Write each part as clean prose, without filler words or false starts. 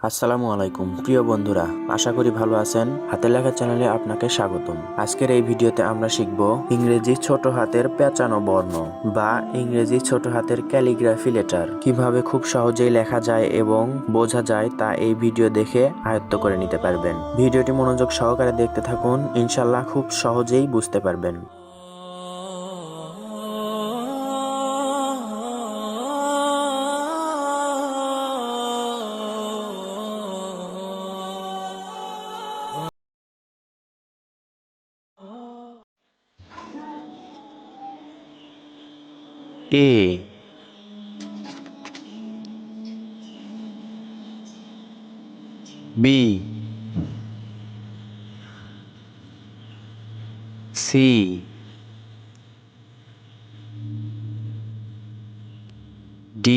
আসসালামু আলাইকুম প্রিয় বন্ধুরা, আশা করি ভালো আছেন। হাতে লেখা চ্যানেলে আপনাকে স্বাগতম। আজকের এই ভিডিওতে আমরা শিখব ইংরেজি ছোট হাতের পেঁচানো বর্ণ বা ইংরেজি ছোট হাতের ক্যালিগ্রাফি লেটার কিভাবে খুব সহজেই লেখা যায় এবং বোঝা যায় তা এই ভিডিও দেখে আয়ত্ত করে নিতে পারবেন। ভিডিওটি মনোযোগ সহকারে দেখতে থাকুন, ইনশাল্লাহ খুব সহজেই বুঝতে পারবেন। A B C D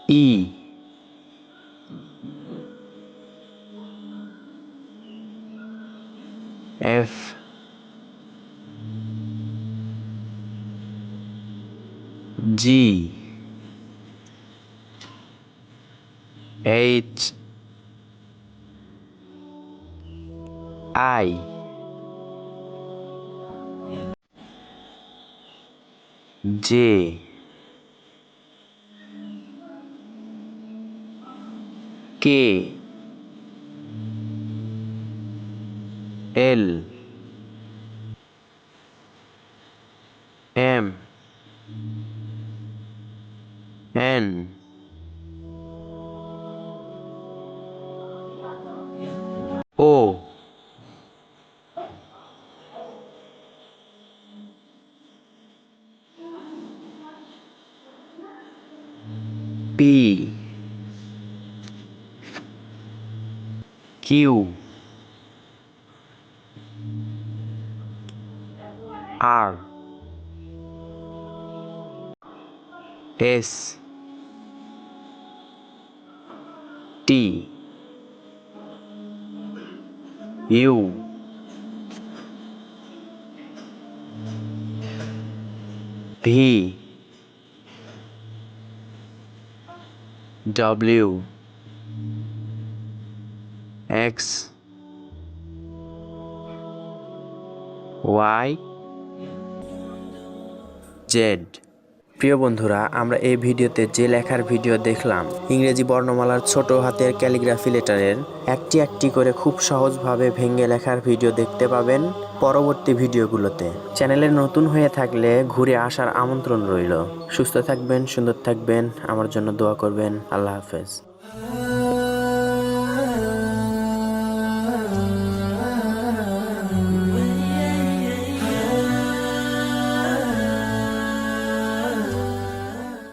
E F G H I J K L M N O P Q R S T U V W X Y Z। প্রিয় বন্ধুরা, আমরা এই ভিডিওতে যে লেখার ভিডিও দেখলাম, ইংরেজি বর্ণমালার ছোট হাতের ক্যালিগ্রাফি লেটারের একটি একটি করে খুব সহজভাবে ভেঙে লেখার ভিডিও দেখতে পাবেন পরবর্তী ভিডিওগুলোতে। চ্যানেলে নতুন হয়ে থাকলে ঘুরে আসার আমন্ত্রণ রইল। সুস্থ থাকবেন, সুন্দর থাকবেন, আমার জন্য দোয়া করবেন। আল্লাহ হাফেজ।